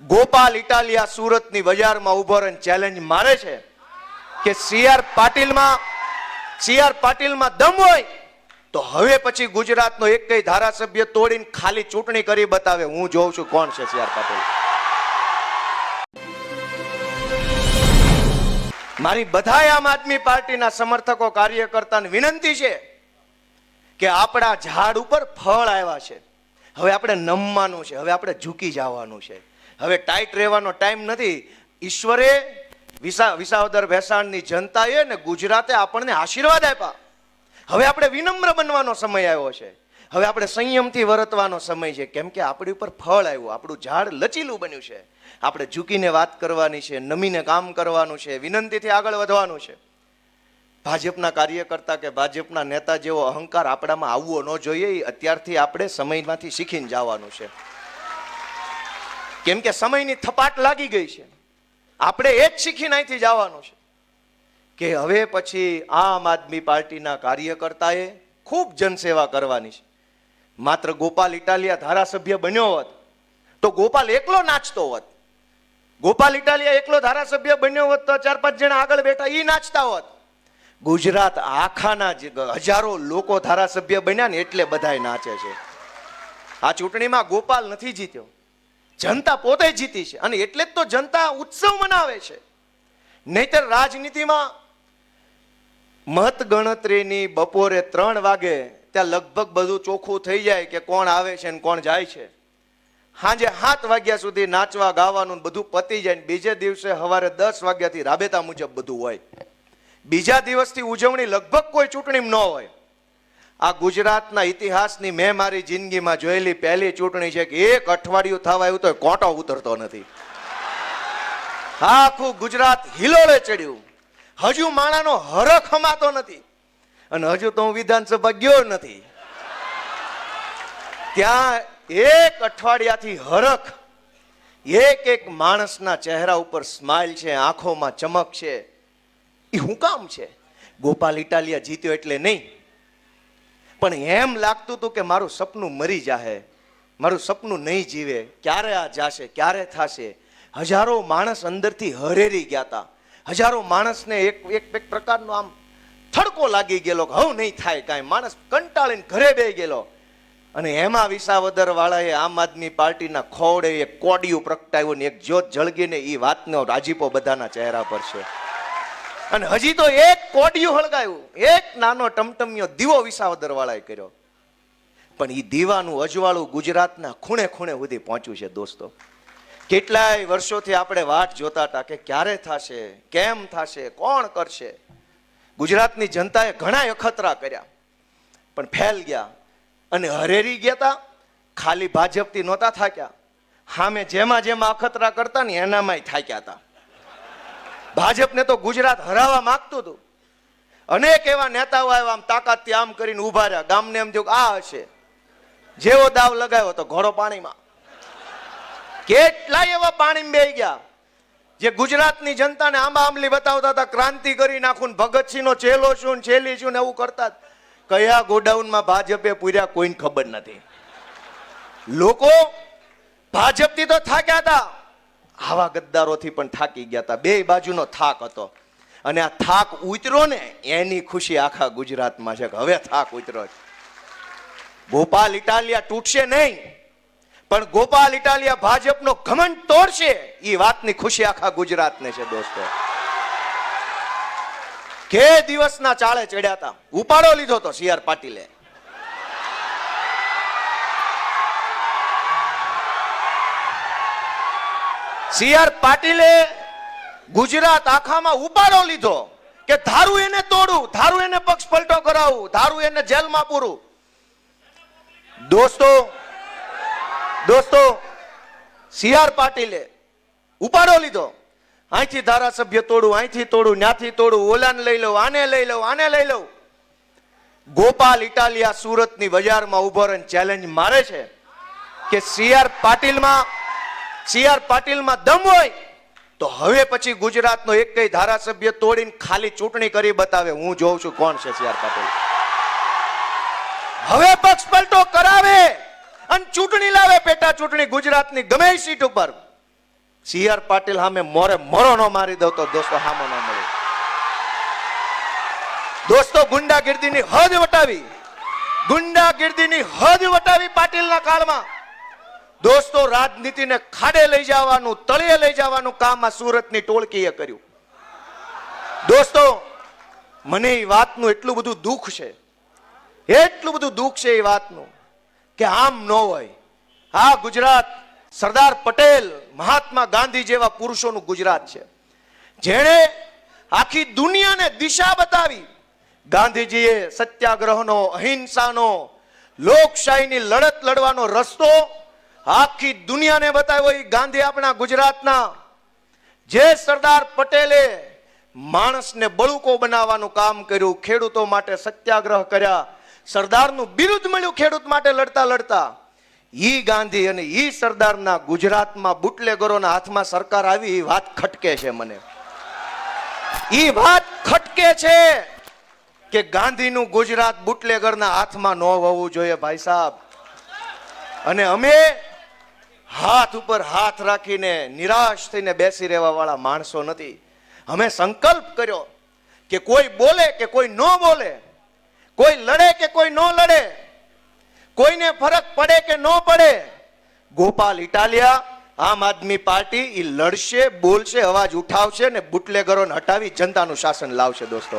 ગોપાલ ઇટાલિયા સુરતની બજારમાં ઉભો રહીને ચેલેન્જ મારે છે કે સીઆર પાટીલમાં દમ હોય તો હવે પછી ગુજરાતનો એક કઈ ધારાસભ્ય તોડીને ખાલી ચૂંટણી કરી બતાવે. હું જોઉં છું કોણ છે સીઆર પાટીલ. મારી બધાય આમ આદમી પાર્ટીના સમર્થકો કાર્યકર્તાને વિનંતી છે કે આપણા ઝાડ ઉપર ફળ આવ્યા છે. હવે આપણે નમવાનું છે, હવે આપણે ઝૂકી જવાનું છે. હવે ટાઈટ રહેવાનો ટાઈમ નથી. ઈશ્વરે વિસાવદર ભેસાણની જનતાએ ને ગુજરાતે આપણને આશીર્વાદ આપ્યા. હવે આપણે વિનમ્ર બનવાનો સમય આવ્યો છે. હવે આપણે સંયમથી વર્તવાનો સમય છે, કેમ કે આપણી ઉપર ફળ આવ્યું, આપણું ઝાડ લચીલું બન્યું છે. આપણે ઝૂકીને વાત કરવાની છે, નમીને કામ કરવાનું છે, વિનંતીથી આગળ વધવાનું છે. ભાજપના કાર્યકર્તા કે ભાજપના નેતા જેવો અહંકાર આપણામાં આવવો ન જોઈએ. એ અત્યારથી આપણે સમયમાંથી શીખીને જવાનું છે, કેમ કે સમયની થપાટ લાગી ગઈ છે. આપણે એ જ શીખીને અહીંથી જવાનું છે કે હવે પછી આમ આદમી પાર્ટીના કાર્યકર્તાએ ખૂબ જનસેવા કરવાની છે. માત્ર ગોપાલ ઇટાલિયા ધારાસભ્ય બન્યો હોત તો ગોપાલ એકલો નાચતો હોત. ગોપાલ ઇટાલિયા એકલો ધારાસભ્ય બન્યો હોત તો 4-5 જણા આગળ બેઠા એ નાચતા હોત. ગુજરાત આખાના હજારો લોકો ધારાસભ્ય બન્યા ને એટલે બધાય નાચે છે. આ ચૂંટણીમાં ગોપાલ નથી જીત્યો, જનતા પોતે જીતી છે. અને એટલે જ તો જનતા ઉત્સવ મનાવે છે. નહીતર રાજનીતિમાં મત ગણતરીની બપોરે 3 વાગે ત્યાં લગભગ બધું ચોખ્ખું થઈ જાય કે કોણ આવે છે ને કોણ જાય છે. સાંજે 7 વાગ્યા સુધી નાચવા ગાવાનું બધું પતી જાય ને બીજે દિવસે સવારે 10 વાગ્યાથી રાબેતા મુજબ બધું હોય. બીજા દિવસથી ઉજવણી લગભગ કોઈ ચૂંટણી ન હોય. આ ગુજરાતના ઇતિહાસની મેં મારી જિંદગીમાં જોયેલી પહેલી ચૂંટણી છે કે 1 અઠવાડિયું થવા આવ્યું તો કોટો ઉતરતો નથી. આખું ગુજરાત હિલોળે ચડ્યું. હજુ માણાનો હરખ હમાતો નથી. અને હજુ તો હું વિધાનસભા ગયો નથી. ત્યાં 1 અઠવાડિયાથી હરખ, એક માણસના ચહેરા ઉપર સ્માઇલ છે, આંખોમાં ચમક છે. એ શું કામ છે? ગોપાલ ઇટાલિયા જીત્યો એટલે નહીં, પણ એમ લાગતું હતું કે મારું સપનું મરી જાહે, મારું સપનું નહીં જીવે, ક્યારે આ જાશે, ક્યારે થશે. હજારો માણસ અંદરથી હરેરી ગયા હતા. હજારો માણસને એક પ્રકારનો આમ થડકો લાગી ગયેલો કે હવે નહીં થાય કાંઈ. માણસ કંટાળીને ઘરે બેસી ગયેલો. અને એમાં વિસાવદર વાળાએ આમ આદમી પાર્ટીના ખોડે એક કોડિયું પ્રગટાવ્યું ને એક જ્યોત જળગીને એ વાતનો રાજીપો બધાના ચહેરા પર છે. અને હજી તો એક કોડિયું હળગાયું, એક નાનો ટમટમિયો દીવો વિસાવદર વાળાએ કર્યો. પણ એ દીવાનું અજવાળું ગુજરાતના ખૂણે ખૂણે સુધી પહોંચ્યું છે. દોસ્તો, કેટલાય વર્ષોથી આપણે વાટ જોતા હતા કે ક્યારે થશે, કેમ થશે, કોણ કરશે. ગુજરાતની જનતાએ ઘણા અખતરા કર્યા પણ ફેલ ગયા અને હરેરી ગયા હતા. ખાલી ભાજપથી નહોતા થાક્યા, સામે જેમાં અખતરા કરતા ને એનામાંય થાક્યા હતા. ભાજપને તો ગુજરાત હરાવવા માંગતું હતું. અનેક એવા નેતાઓ આવ્યા, આમ તાકાતથી આમ કરીને ઉભા રહ્યા. ગામને એમ થયું આ હશે. જેવો દાવ લગાવ્યો તો ઘોડો પાણીમાં. કેટલાય એવા પાણીમાં બેહી ગયા જે ગુજરાતની જનતાને આંબા આંબલી બતાવતા હતા, ક્રાંતિ કરી નાખું, ભગતસિંહનો ચેલો છું ને છેલી છું ને એવું કરતા. કયા ગોડાઉનમાં ભાજપે પૂર્યા કોઈને ખબર નથી. લોકો ભાજપથી તો થાક્યા હતા, આવા ગદ્દારોથી પણ થાકી ગયા હતા. બે બાજુનો થાક હતો. અને આ થાક ઉતર્યો ને એની ખુશી આખા ગુજરાતમાં છે કે હવે થાક ઉતર્યો. ગોપાલ ઇટાલિયા તૂટશે નહીં, પણ ગોપાલ ઇટાલિયા ભાજપનો ઘમંડ તોડશે. એ વાતની ખુશી આખા ગુજરાતને છે. દોસ્તો, કે દિવસના ચાળે ચડ્યા હતા, ઉપાડો લીધો તો સીઆર પાટીલે. સીઆર પાટીલે ગુજરાત આખામાં ઉપાડો લીધો કે ધારું એને તોડું, ધારું એને પક્ષ પલટો કરાવું, ધારું એને જેલમાં પૂરું. દોસ્તો, સીઆર પાટીલે ઉપાડો લીધો. અહીંથી ધારાસભ્ય તોડું, અહીંથી તોડું, ત્યાંથી તોડું, ઓલાને લઈ લઉં, આને લઈ લઉં, આને લઈ લઉં. ગોપાલ ઇટાલિયા સુરતની બજારમાં ઉભો રહીને ચેલેન્જ મારે છે કે સીઆર પાટીલમાં દમ હોય તો હવે પછી ગુજરાતનો એક કઈ ધારાસભ્ય તોડીને ખાલી ચૂંટણી કરી બતાવે. હું જોઉં છું કોણ છે સીઆર પાટીલ. હવે પક્ષ પલટો કરાવે અને ચૂંટણી લાવે, પેટા ચૂંટણી ગુજરાતની ગમે સીટ ઉપર. સી.આર. પાટીલ સામે મોરે મોરો ન મારી દઉં તો દોસ્તો હામો ન મળે. દોસ્તો ગુંડાગીર્દીની હદ વટાવી, ગુંડાગીર્દીની હદ વટાવી પાટીલના કાળમાં. દોસ્તો રાજનીતિને ખાડે લઈ જવાનું, તળિયે લઈ જવાનું કામ આ સુરતની ટોળકીએ કર્યું. દોસ્તો મને એ વાતનું એટલું બધું દુઃખ છે, એટલું બધું દુઃખ છે એ વાતનું કે આમ ન હોય. આ ગુજરાત સરદાર પટેલ, મહાત્મા ગાંધી જેવા પુરુષોનું ગુજરાત છે, જેણે આખી દુનિયાને દિશા બતાવી. ગાંધીજીએ સત્યાગ્રહનો, અહિંસાનો, લોકશાહીની લડત લડવાનો રસ્તો આખી દુનિયાને બતાવ્યો. એ ગાંધી આપણા ગુજરાતના. જે સરદાર પટેલે માણસને બળુકો બનાવવાનું કામ કર્યું, ખેડૂતો માટે સત્યાગ્રહ કર્યા, સરદારનું બિરુદ મળ્યું ખેડૂત માટે લડતા લડતા. ઈ ગાંધી અને ઈ સરદારના ગુજરાતમાં બુટલેગરોના હાથમાં સરકાર આવી, એ વાત ખટકે છે મને. ઈ વાત ખટકે છે કે ગાંધીનું ગુજરાત બુટલેગરના હાથમાં ન હોવું જોઈએ ભાઈ સાહેબ. અને અમે હાથ ઉપર હાથ રાખીને નિરાશ થઈને બેસી રહેવા વાળા માણસો નથી. અમે સંકલ્પ કર્યો કે કોઈ બોલે કે કોઈ ન બોલે, કોઈ લડે કે કોઈ ન લડે, કોઈને ફરક પડે કે ન પડે, ગોપાલ ઇટાલિયા, આમ આદમી પાર્ટી એ લડશે, બોલશે, અવાજ ઉઠાવશે ને બુટલેગરોને હટાવી જનતાનું શાસન લાવશે. દોસ્તો